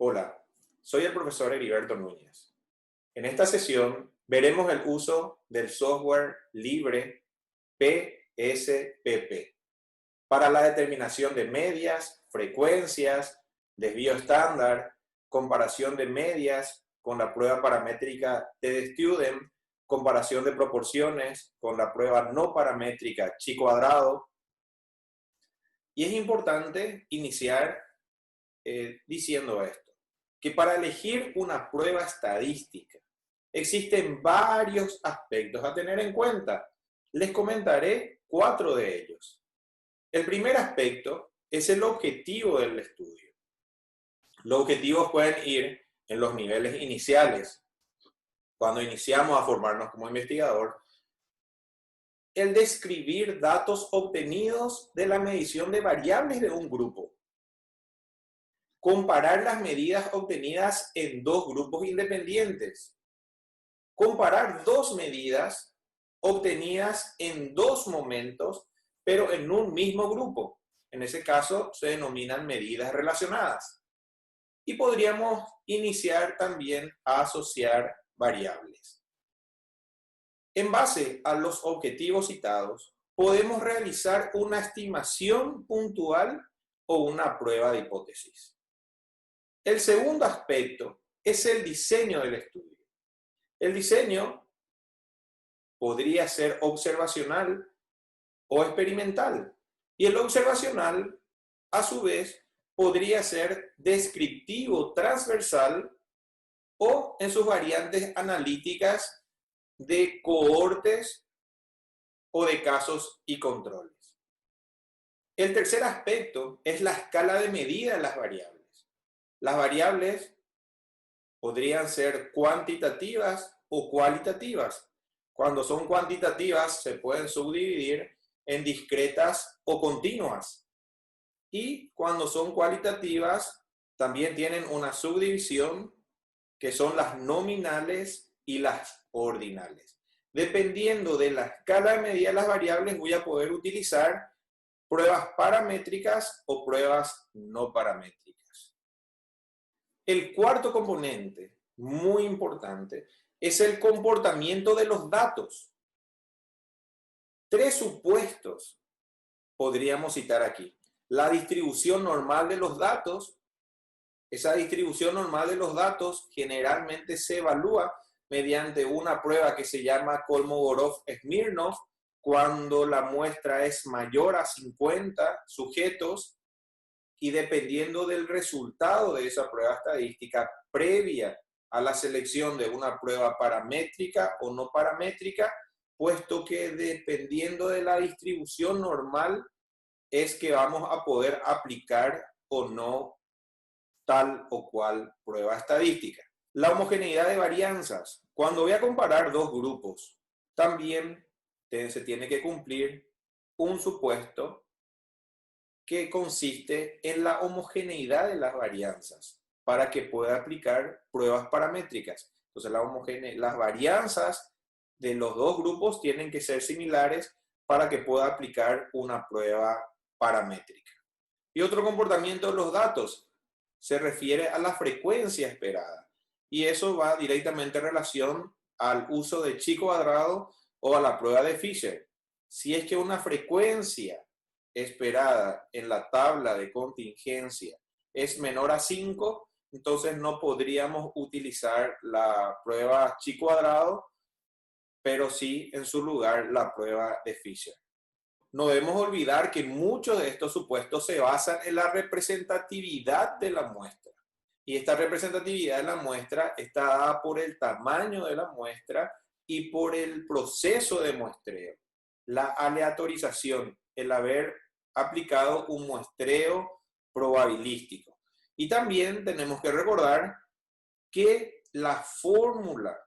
Hola, soy el profesor Heriberto Núñez. En esta sesión veremos el uso del software libre PSPP para la determinación de medias, frecuencias, desvío estándar, comparación de medias con la prueba paramétrica TD-Student, comparación de proporciones con la prueba no paramétrica chi cuadrado. Y es importante iniciar diciendo esto, que para elegir una prueba estadística existen varios aspectos a tener en cuenta. Les comentaré 4 de ellos. El primer aspecto es el objetivo del estudio. Los objetivos pueden ir en los niveles iniciales. Cuando iniciamos a formarnos como investigador, el describir datos obtenidos de la medición de variables de un grupo. Comparar las medidas obtenidas en dos grupos independientes. Comparar dos medidas obtenidas en dos momentos, pero en un mismo grupo. En ese caso se denominan medidas relacionadas. Y podríamos iniciar también a asociar variables. En base a los objetivos citados, podemos realizar una estimación puntual o una prueba de hipótesis. El segundo aspecto es el diseño del estudio. El diseño podría ser observacional o experimental. Y el observacional, a su vez, podría ser descriptivo transversal o en sus variantes analíticas de cohortes o de casos y controles. El tercer aspecto es la escala de medida de las variables. Las variables podrían ser cuantitativas o cualitativas. Cuando son cuantitativas se pueden subdividir en discretas o continuas. Y cuando son cualitativas también tienen una subdivisión que son las nominales y las ordinales. Dependiendo de la escala de medida de las variables voy a poder utilizar pruebas paramétricas o pruebas no paramétricas. El cuarto componente, muy importante, es el comportamiento de los datos. 3 supuestos podríamos citar aquí. La distribución normal de los datos. Esa distribución normal de los datos generalmente se evalúa mediante una prueba que se llama Kolmogorov-Smirnov cuando la muestra es mayor a 50 sujetos. Y dependiendo del resultado de esa prueba estadística previa a la selección de una prueba paramétrica o no paramétrica, puesto que dependiendo de la distribución normal es que vamos a poder aplicar o no tal o cual prueba estadística. La homogeneidad de varianzas. Cuando voy a comparar dos grupos, también se tiene que cumplir un supuesto que consiste en la homogeneidad de las varianzas para que pueda aplicar pruebas paramétricas. Entonces, las varianzas de los dos grupos tienen que ser similares para que pueda aplicar una prueba paramétrica. Y otro comportamiento de los datos se refiere a la frecuencia esperada. Y eso va directamente en relación al uso de chi cuadrado o a la prueba de Fisher. Si es que una frecuencia esperada en la tabla de contingencia es menor a 5, entonces no podríamos utilizar la prueba chi cuadrado, pero sí en su lugar la prueba de Fisher. No debemos olvidar que muchos de estos supuestos se basan en la representatividad de la muestra. Y esta representatividad de la muestra está dada por el tamaño de la muestra y por el proceso de muestreo. La aleatorización, el haber aplicado un muestreo probabilístico. Y también tenemos que recordar que la fórmula,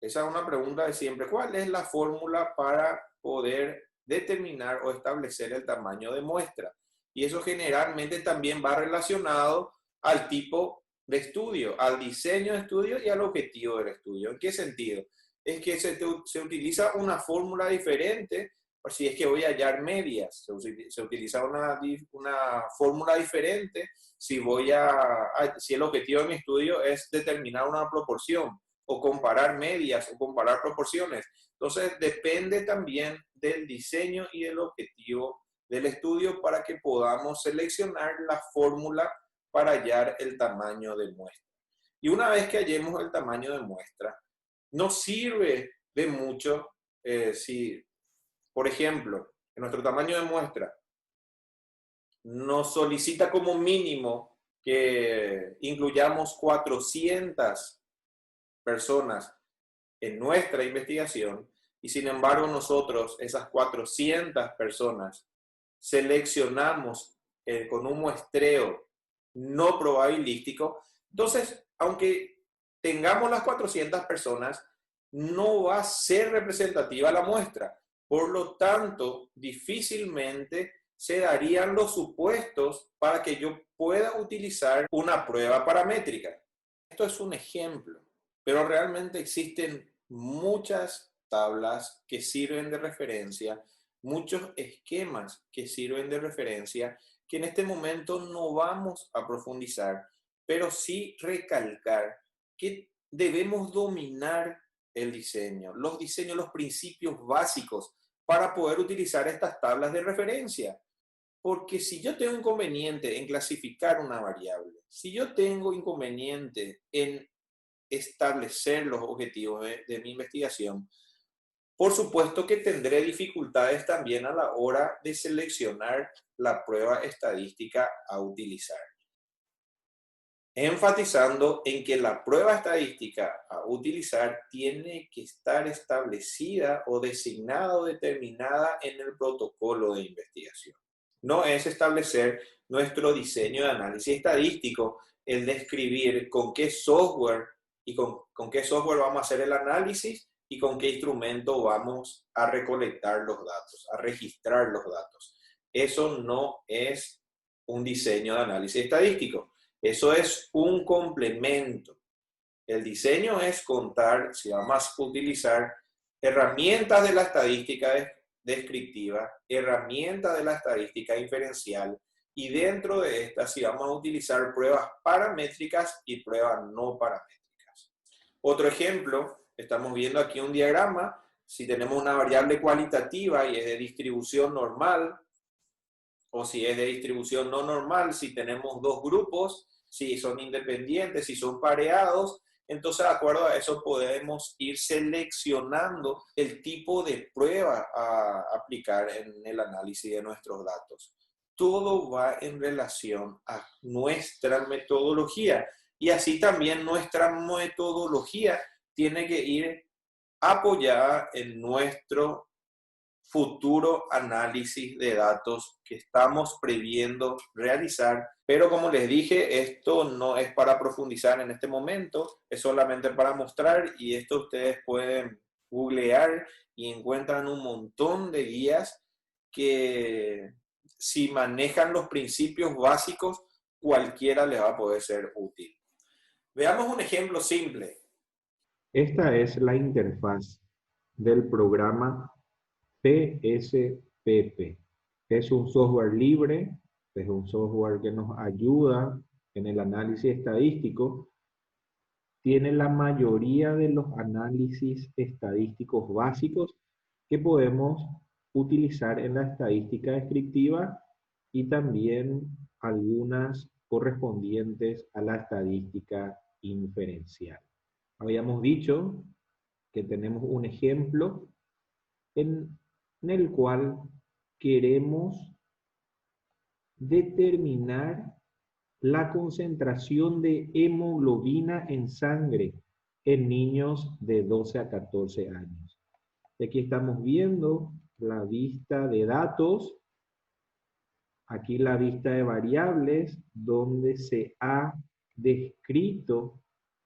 esa es una pregunta de siempre, ¿cuál es la fórmula para poder determinar o establecer el tamaño de muestra? Y eso generalmente también va relacionado al tipo de estudio, al diseño de estudio y al objetivo del estudio. ¿En qué sentido? Es que se utiliza una fórmula diferente si es que voy a hallar medias, se utiliza una fórmula diferente si si el objetivo de mi estudio es determinar una proporción o comparar medias o comparar proporciones. Entonces depende también del diseño y del objetivo del estudio para que podamos seleccionar la fórmula para hallar el tamaño de muestra. Y una vez que hallemos el tamaño de muestra, nos sirve de mucho si, por ejemplo, en nuestro tamaño de muestra nos solicita como mínimo que incluyamos 400 personas en nuestra investigación y sin embargo nosotros esas 400 personas seleccionamos con un muestreo no probabilístico, entonces aunque tengamos las 400 personas, no va a ser representativa la muestra. Por lo tanto, difícilmente se darían los supuestos para que yo pueda utilizar una prueba paramétrica. Esto es un ejemplo, pero realmente existen muchas tablas que sirven de referencia, muchos esquemas que sirven de referencia, que en este momento no vamos a profundizar, pero sí recalcar que debemos dominar el diseño, los principios básicos para poder utilizar estas tablas de referencia. Porque si yo tengo inconveniente en clasificar una variable, si yo tengo inconveniente en establecer los objetivos de mi investigación, por supuesto que tendré dificultades también a la hora de seleccionar la prueba estadística a utilizar. Enfatizando en que la prueba estadística a utilizar tiene que estar establecida o designada o determinada en el protocolo de investigación. No es establecer nuestro diseño de análisis estadístico, el describir con qué software y con qué software vamos a hacer el análisis y con qué instrumento vamos a recolectar los datos, a registrar los datos. Eso no es un diseño de análisis estadístico. Eso es un complemento. El diseño es contar, si vamos a utilizar herramientas de la estadística descriptiva, herramientas de la estadística inferencial, y dentro de estas si vamos a utilizar pruebas paramétricas y pruebas no paramétricas. Otro ejemplo, estamos viendo aquí un diagrama, si tenemos una variable cualitativa y es de distribución normal, o si es de distribución no normal, si tenemos dos grupos, si son independientes, si son pareados, entonces de acuerdo a eso podemos ir seleccionando el tipo de prueba a aplicar en el análisis de nuestros datos. Todo va en relación a nuestra metodología y así también nuestra metodología tiene que ir apoyada en nuestro futuro análisis de datos que estamos previendo realizar. Pero como les dije, esto no es para profundizar en este momento, es solamente para mostrar y esto ustedes pueden googlear y encuentran un montón de guías que si manejan los principios básicos, cualquiera les va a poder ser útil. Veamos un ejemplo simple. Esta es la interfaz del programa PSPP. Es un software libre, es un software que nos ayuda en el análisis estadístico. Tiene la mayoría de los análisis estadísticos básicos que podemos utilizar en la estadística descriptiva y también algunas correspondientes a la estadística inferencial. Habíamos dicho que tenemos un ejemplo en el cual queremos determinar la concentración de hemoglobina en sangre en niños de 12 a 14 años. Aquí estamos viendo la vista de datos, aquí la vista de variables, donde se ha descrito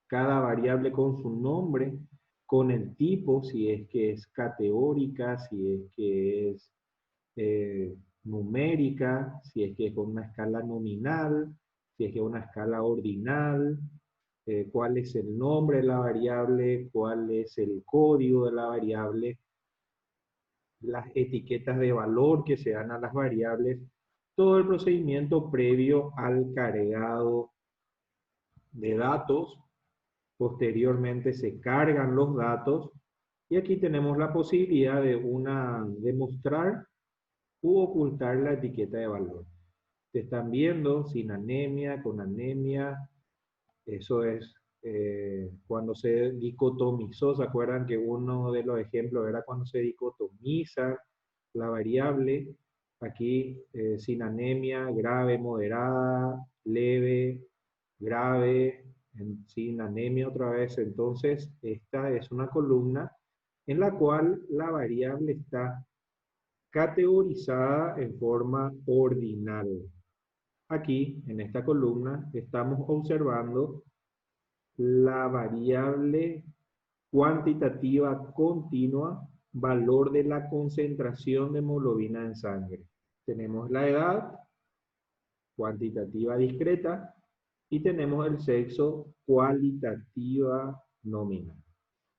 cada variable con su nombre, con el tipo, si es que es categórica, si es que es numérica, si es que es con una escala nominal, si es que es una escala ordinal, cuál es el nombre de la variable, cuál es el código de la variable. las etiquetas de valor que se dan a las variables, todo el procedimiento previo al cargado de datos. Posteriormente se cargan los datos y aquí tenemos la posibilidad de mostrar u ocultar la etiqueta de valor. Te están viendo sin anemia, con anemia. Eso es cuando se dicotomizó. ¿Se acuerdan que uno de los ejemplos era cuando se dicotomiza la variable? Aquí sin anemia, grave, moderada, leve, grave, sin anemia otra vez. Entonces, esta es una columna en la cual la variable está categorizada en forma ordinal. Aquí, en esta columna, estamos observando la variable cuantitativa continua, valor de la concentración de hemoglobina en sangre. Tenemos la edad, cuantitativa discreta, y tenemos el sexo, cualitativa nominal.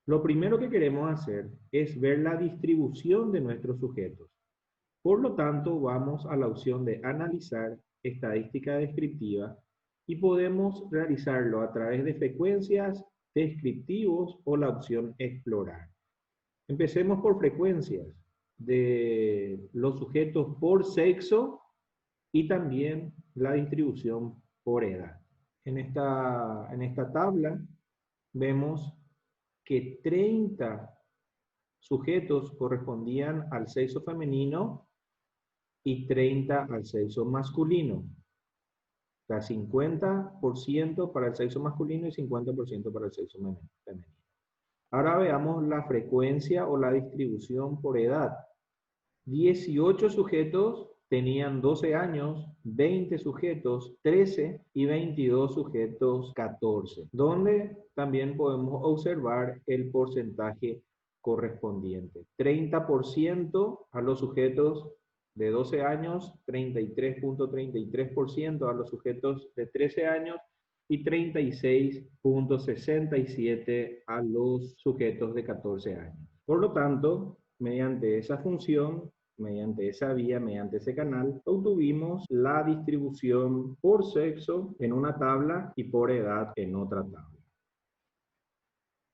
Lo primero que queremos hacer es ver la distribución de nuestros sujetos. Por lo tanto, vamos a la opción de analizar estadística descriptiva y podemos realizarlo a través de frecuencias, descriptivos o la opción explorar. Empecemos por frecuencias de los sujetos por sexo y también la distribución por edad. En esta tabla vemos que 30 sujetos correspondían al sexo femenino y 30 al sexo masculino. O sea, 50% para el sexo masculino y 50% para el sexo femenino. Ahora veamos la frecuencia o la distribución por edad. 18 sujetos tenían 12 años, 20 sujetos 13 y 22 sujetos 14, donde también podemos observar el porcentaje correspondiente. 30% a los sujetos de 12 años, 33.33% a los sujetos de 13 años y 36.67 a los sujetos de 14 años. Por lo tanto, mediante esa función, mediante esa vía, mediante ese canal, obtuvimos la distribución por sexo en una tabla y por edad en otra tabla.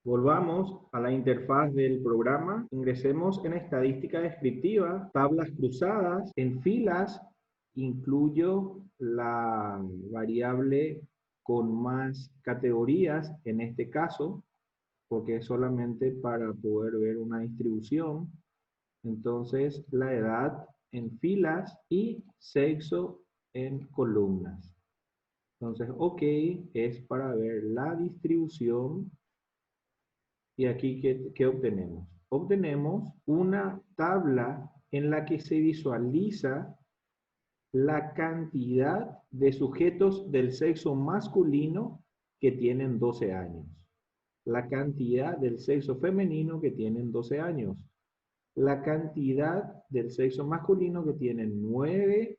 Volvamos a la interfaz del programa, ingresemos en estadística descriptiva, tablas cruzadas, en filas, incluyo la variable con más categorías en este caso, porque es solamente para poder ver una distribución. Entonces, la edad en filas y sexo en columnas. Entonces, OK es para ver la distribución. Y aquí, ¿qué obtenemos? Obtenemos una tabla en la que se visualiza la cantidad de sujetos del sexo masculino que tienen 12 años. La cantidad del sexo femenino que tienen 12 años. La cantidad del sexo masculino que tienen 9,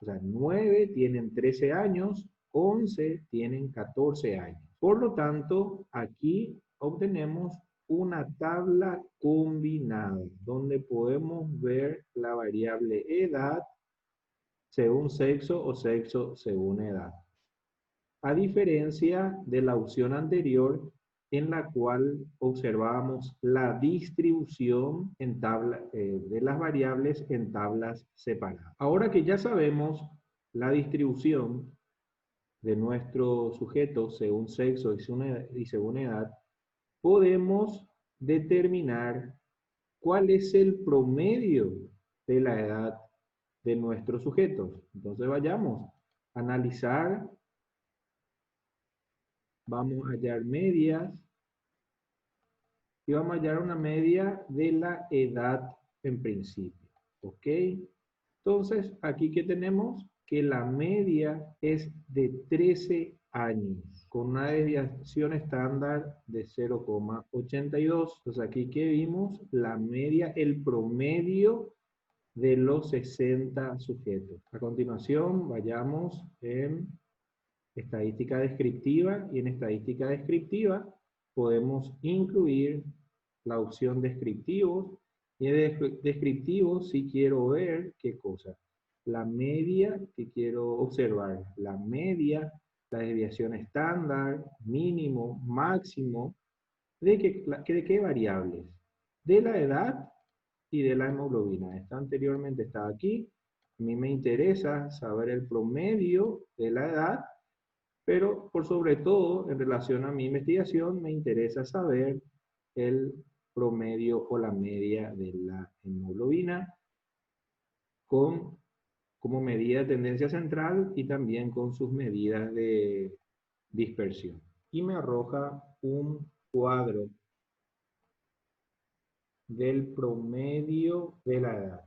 o sea, 9 tienen 13 años, 11 tienen 14 años. Por lo tanto, aquí obtenemos una tabla combinada, donde podemos ver la variable edad según sexo o sexo según edad. A diferencia de la opción anterior, en la cual observábamos la distribución en de las variables en tablas separadas. Ahora que ya sabemos la distribución de nuestro sujeto según sexo y según edad, podemos determinar cuál es el promedio de la edad de nuestros sujetos. Entonces vayamos a analizar. Vamos a hallar medias y vamos a hallar una media de la edad en principio. ¿Ok? Entonces, aquí que tenemos que la media es de 13 años, con una desviación estándar de 0,82. Entonces, aquí que vimos la media, el promedio de los 60 sujetos. A continuación, vayamos en estadística descriptiva, y en estadística descriptiva podemos incluir la opción descriptivos Y el descriptivo sí quiero ver qué cosa. La media que quiero observar. La media, la desviación estándar, mínimo, máximo. ¿De qué variables? De la edad y de la hemoglobina. Esta anteriormente estaba aquí. A mí me interesa saber el promedio de la edad, pero por sobre todo, en relación a mi investigación, me interesa saber el promedio o la media de la hemoglobina con, como medida de tendencia central y también con sus medidas de dispersión. Y me arroja un cuadro del promedio de la edad.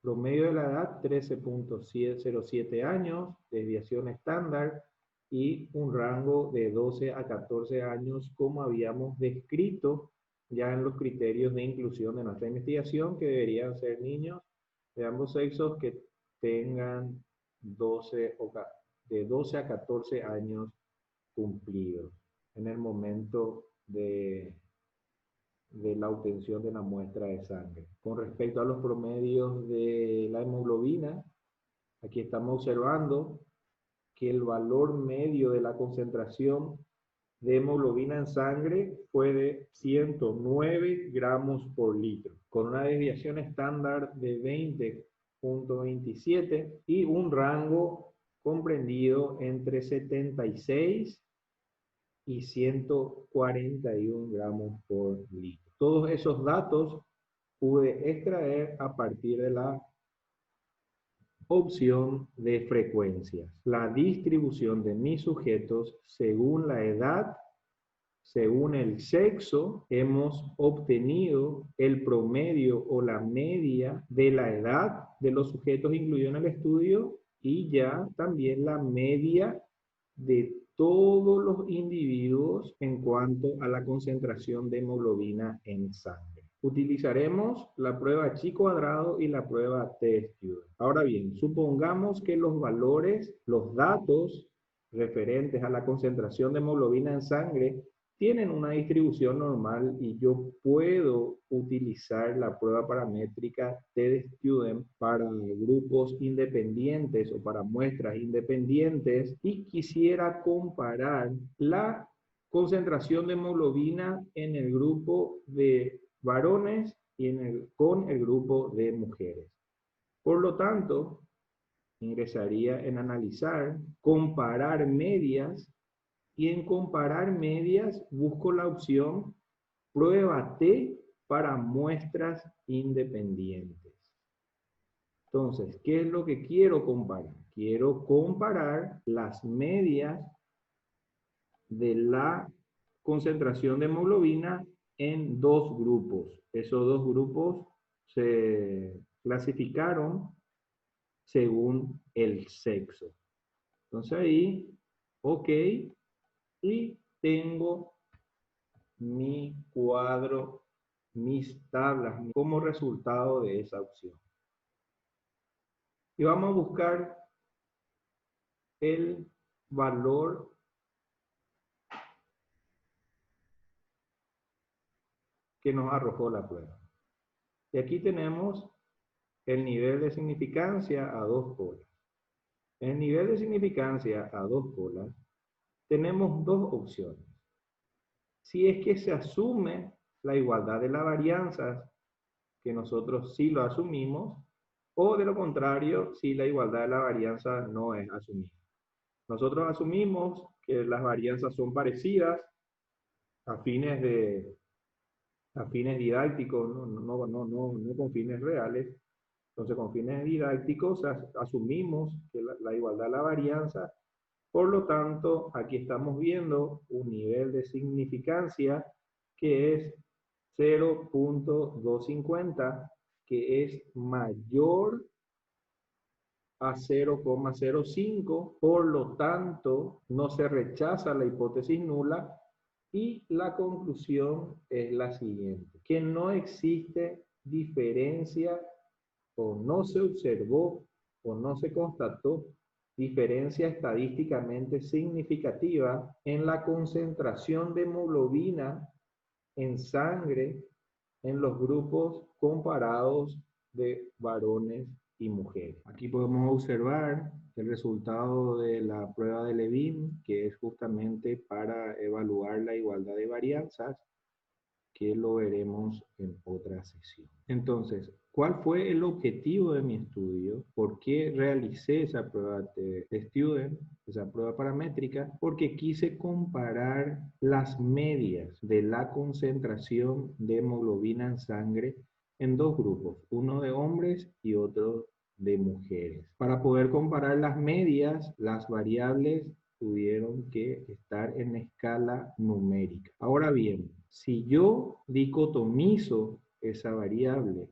Promedio de la edad, 13.07 años, desviación estándar y un rango de 12 a 14 años, como habíamos descrito ya en los criterios de inclusión de nuestra investigación, que deberían ser niños de ambos sexos que tengan de 12 a 14 años cumplidos en el momento de la obtención de la muestra de sangre. Con respecto a los promedios de la hemoglobina, aquí estamos observando que el valor medio de la concentración de hemoglobina en sangre fue de 109 gramos por litro, con una desviación estándar de 20.27 y un rango comprendido entre 76 y 141 gramos por litro. Todos esos datos pude extraer a partir de la opción de frecuencias. La distribución de mis sujetos según la edad, según el sexo, hemos obtenido el promedio o la media de la edad de los sujetos incluidos en el estudio y ya también la media de todos los individuos en cuanto a la concentración de hemoglobina en sangre. Utilizaremos la prueba chi cuadrado y la prueba T-Student. Ahora bien, supongamos que los valores, los datos referentes a la concentración de hemoglobina en sangre tienen una distribución normal y yo puedo utilizar la prueba paramétrica T-Student para grupos independientes o para muestras independientes y quisiera comparar la concentración de hemoglobina en el grupo de varones y con el grupo de mujeres. Por lo tanto, ingresaría en analizar, comparar medias y en comparar medias busco la opción prueba T para muestras independientes. Entonces, ¿qué es lo que quiero comparar? Quiero comparar las medias de la concentración de hemoglobina en dos grupos. Esos dos grupos se clasificaron según el sexo. Entonces ahí, ok, y tengo mi cuadro, mis tablas como resultado de esa opción. Y vamos a buscar el valor que nos arrojó la prueba. Y aquí tenemos el nivel de significancia a dos colas. En el nivel de significancia a dos colas tenemos dos opciones. Si es que se asume la igualdad de las varianzas, que nosotros sí lo asumimos, o de lo contrario, si la igualdad de la varianza no es asumida. Nosotros asumimos que las varianzas son parecidas a fines didácticos, no con fines reales. Entonces, con fines didácticos asumimos que la igualdad de la varianza. Por lo tanto, aquí estamos viendo un nivel de significancia que es 0.250, que es mayor a 0,05, por lo tanto, no se rechaza la hipótesis nula y la conclusión es la siguiente, que no existe diferencia o no se observó o no se constató diferencia estadísticamente significativa en la concentración de hemoglobina en sangre en los grupos comparados de varones y mujeres. Aquí podemos observar el resultado de la prueba de Levin, que es justamente para evaluar la igualdad de varianzas, que lo veremos en otra sesión. Entonces, ¿cuál fue el objetivo de mi estudio? ¿Por qué realicé esa prueba de Student, esa prueba paramétrica? Porque quise comparar las medias de la concentración de hemoglobina en sangre en dos grupos, uno de hombres y otro de mujeres. Para poder comparar las medias, las variables tuvieron que estar en escala numérica. Ahora bien, si yo dicotomizo esa variable,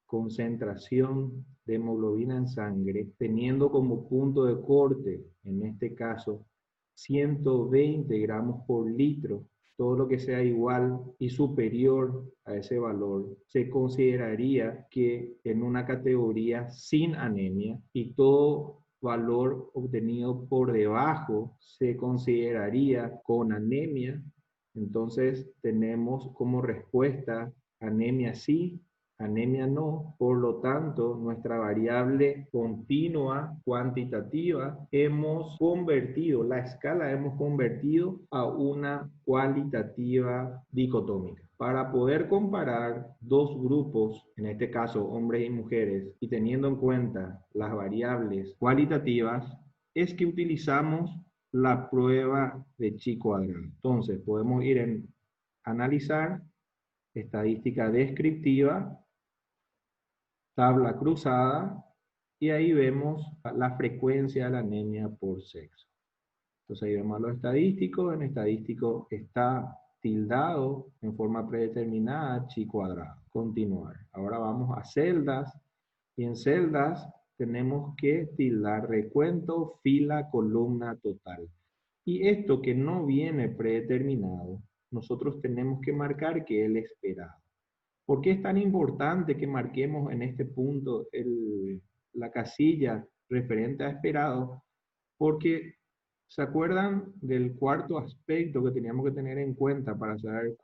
concentración de hemoglobina en sangre, teniendo como punto de corte, en este caso, 120 gramos por litro, todo lo que sea igual y superior a ese valor, se consideraría que en una categoría sin anemia, y todo valor obtenido por debajo se consideraría con anemia. Entonces tenemos como respuesta anemia sí, anemia no. Por lo tanto, nuestra variable continua cuantitativa hemos convertido, la escala hemos convertido a una cualitativa dicotómica. Para poder comparar dos grupos, en este caso hombres y mujeres, y teniendo en cuenta las variables cualitativas, es que utilizamos la prueba de chi cuadrado. Entonces, podemos ir en analizar, estadística descriptiva, tabla cruzada, y ahí vemos la frecuencia de la anemia por sexo. Entonces ahí vemos los estadísticos. En estadístico está tildado en forma predeterminada chi cuadrado. Continuar. Ahora vamos a celdas, y en celdas tenemos que tildar recuento, fila, columna, total. Y esto que no viene predeterminado, nosotros tenemos que marcar que es el esperado. ¿Por qué es tan importante que marquemos en este punto la casilla referente a esperado? Porque, ¿se acuerdan del cuarto aspecto que teníamos que tener en cuenta para saber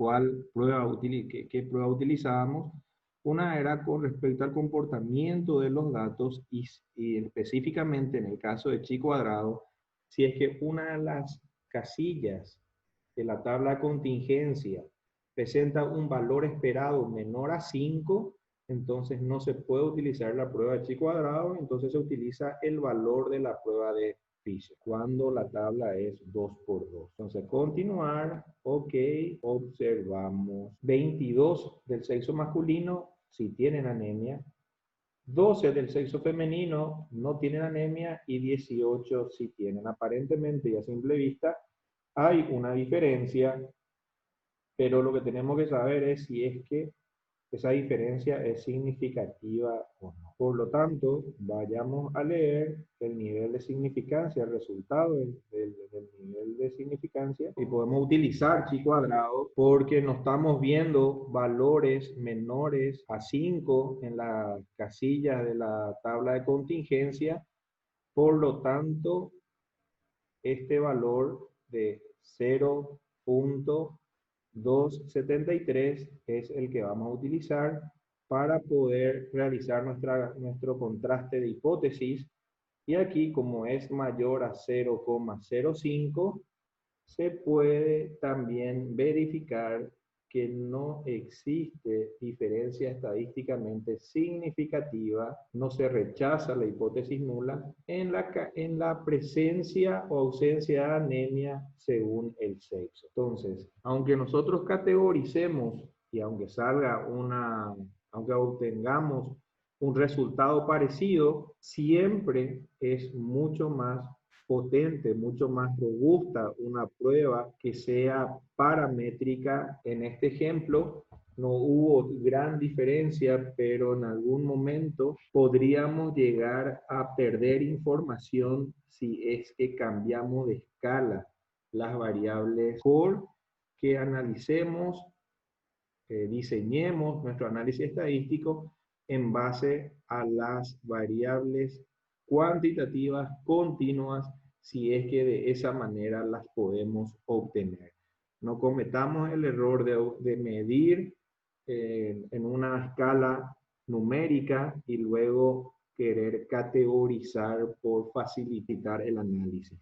qué prueba utilizábamos? Una era con respecto al comportamiento de los datos y específicamente en el caso de chi cuadrado, si es que una de las casillas de la tabla de contingencia presenta un valor esperado menor a 5, entonces no se puede utilizar la prueba de chi cuadrado, entonces se utiliza el valor de la prueba de Fisher, cuando la tabla es 2 por 2. Entonces, continuar, ok, observamos 22 del sexo masculino si tienen anemia, 12 del sexo femenino no tienen anemia y 18 sí tienen. Aparentemente y a simple vista hay una diferencia, pero lo que tenemos que saber es si es que esa diferencia es significativa o no. Por lo tanto, vayamos a leer el nivel de significancia, el resultado del nivel de significancia, y podemos utilizar chi cuadrado porque no estamos viendo valores menores a 5 en la casilla de la tabla de contingencia. Por lo tanto, este valor de 0.273 es el que vamos a utilizar para poder realizar nuestro contraste de hipótesis. Y aquí, como es mayor a 0,05, se puede también verificar que no existe diferencia estadísticamente significativa, no se rechaza la hipótesis nula en la presencia o ausencia de anemia según el sexo. Entonces, aunque nosotros categoricemos y aunque aunque obtengamos un resultado parecido, siempre es mucho más potente, mucho más robusta una prueba que sea paramétrica. En este ejemplo no hubo gran diferencia, pero en algún momento podríamos llegar a perder información si es que cambiamos de escala las variables por que analicemos, diseñemos nuestro análisis estadístico en base a las variables cuantitativas continuas, si es que de esa manera las podemos obtener. No cometamos el error de medir en una escala numérica y luego querer categorizar por facilitar el análisis.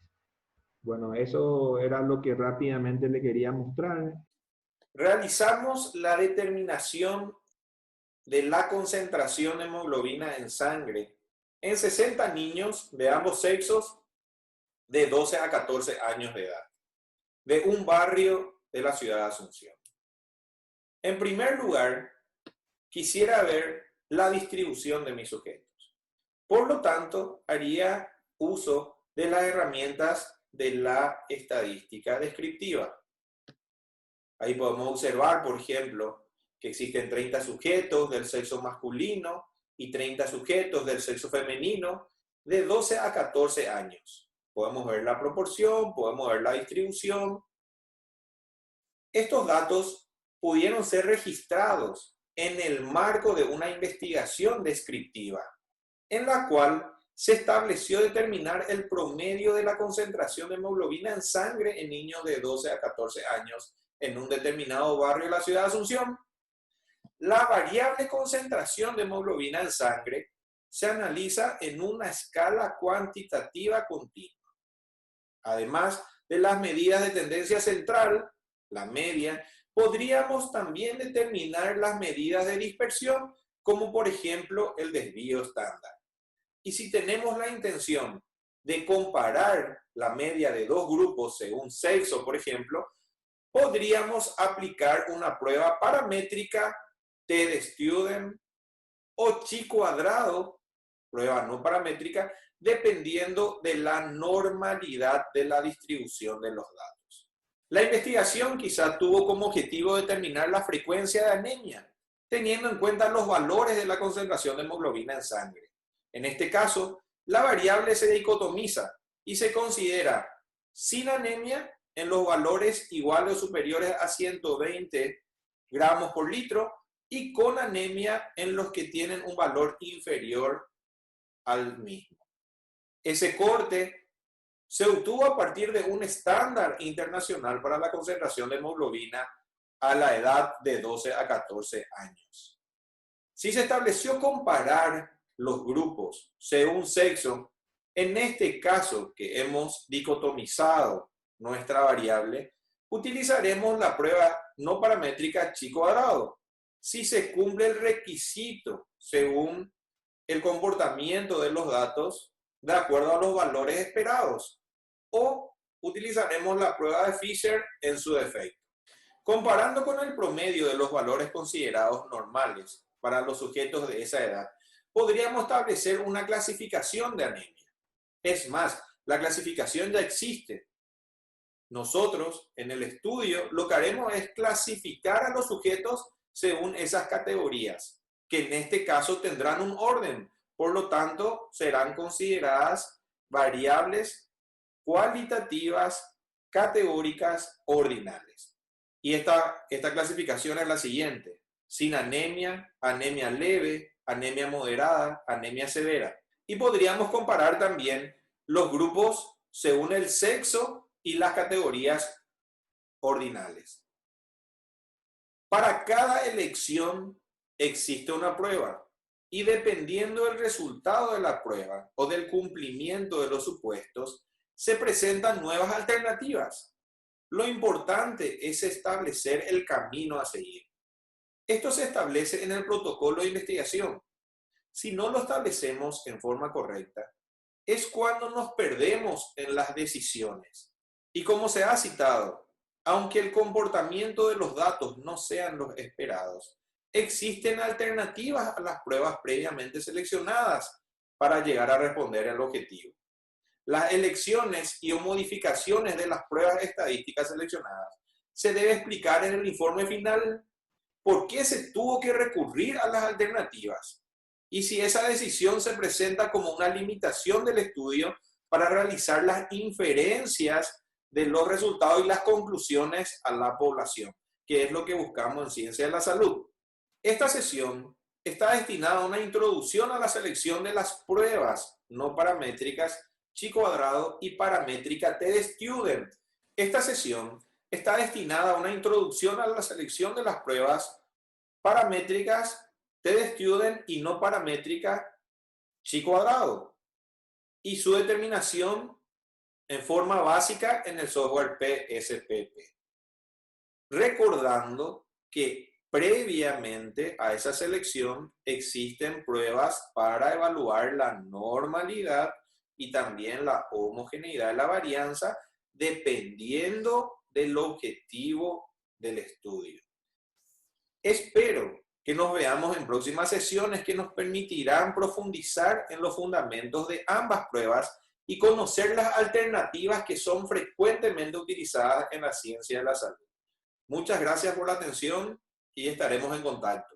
Bueno, eso era lo que rápidamente le quería mostrar. Realizamos la determinación de la concentración de hemoglobina en sangre en 60 niños de ambos sexos de 12 a 14 años de edad, de un barrio de la ciudad de Asunción. En primer lugar, quisiera ver la distribución de mis sujetos. Por lo tanto, haría uso de las herramientas de la estadística descriptiva. Ahí podemos observar, por ejemplo, que existen 30 sujetos del sexo masculino y 30 sujetos del sexo femenino de 12 a 14 años. Podemos ver la proporción, podemos ver la distribución. Estos datos pudieron ser registrados en el marco de una investigación descriptiva, en la cual se estableció determinar el promedio de la concentración de hemoglobina en sangre en niños de 12 a 14 años en un determinado barrio de la ciudad de Asunción. La variable concentración de hemoglobina en sangre se analiza en una escala cuantitativa continua. Además de las medidas de tendencia central, la media, podríamos también determinar las medidas de dispersión, como por ejemplo el desvío estándar. Y si tenemos la intención de comparar la media de dos grupos según sexo, por ejemplo, podríamos aplicar una prueba paramétrica T-de-Student o chi cuadrado, prueba no paramétrica, dependiendo de la normalidad de la distribución de los datos. La investigación quizá tuvo como objetivo determinar la frecuencia de anemia, teniendo en cuenta los valores de la concentración de hemoglobina en sangre. En este caso, la variable se dicotomiza y se considera sin anemia en los valores iguales o superiores a 120 gramos por litro y con anemia en los que tienen un valor inferior al mismo. Ese corte se obtuvo a partir de un estándar internacional para la concentración de hemoglobina a la edad de 12 a 14 años. Si se estableció comparar los grupos según sexo, en este caso que hemos dicotomizado nuestra variable, utilizaremos la prueba no paramétrica chi cuadrado. Si se cumple el requisito según el comportamiento de los datos de acuerdo a los valores esperados, o utilizaremos la prueba de Fisher en su defecto. Comparando con el promedio de los valores considerados normales para los sujetos de esa edad, podríamos establecer una clasificación de anemia. Es más, la clasificación ya existe. Nosotros, en el estudio, lo que haremos es clasificar a los sujetos según esas categorías, que en este caso tendrán un orden, por lo tanto, serán consideradas variables cualitativas, categóricas, ordinales. Y esta clasificación es la siguiente: sin anemia, anemia leve, anemia moderada, anemia severa. Y podríamos comparar también los grupos según el sexo y las categorías ordinales. Para cada elección existe una prueba y dependiendo del resultado de la prueba o del cumplimiento de los supuestos, se presentan nuevas alternativas. Lo importante es establecer el camino a seguir. Esto se establece en el protocolo de investigación. Si no lo establecemos en forma correcta, es cuando nos perdemos en las decisiones. Y como se ha citado, aunque el comportamiento de los datos no sean los esperados, existen alternativas a las pruebas previamente seleccionadas para llegar a responder al objetivo. Las elecciones y o modificaciones de las pruebas estadísticas seleccionadas se debe explicar en el informe final por qué se tuvo que recurrir a las alternativas y si esa decisión se presenta como una limitación del estudio para realizar las inferencias de los resultados y las conclusiones a la población, que es lo que buscamos en Ciencia de la Salud. Esta sesión está destinada a una introducción a la selección de las pruebas no paramétricas chi cuadrado y paramétrica T-de-Student. Esta sesión está destinada a una introducción a la selección de las pruebas paramétricas TDStudent y no paramétricas chi cuadrado, y su determinación en forma básica en el software PSPP. Recordando que previamente a esa selección existen pruebas para evaluar la normalidad y también la homogeneidad de la varianza dependiendo del objetivo del estudio. Espero que nos veamos en próximas sesiones que nos permitirán profundizar en los fundamentos de ambas pruebas y conocer las alternativas que son frecuentemente utilizadas en la ciencia de la salud. Muchas gracias por la atención y estaremos en contacto.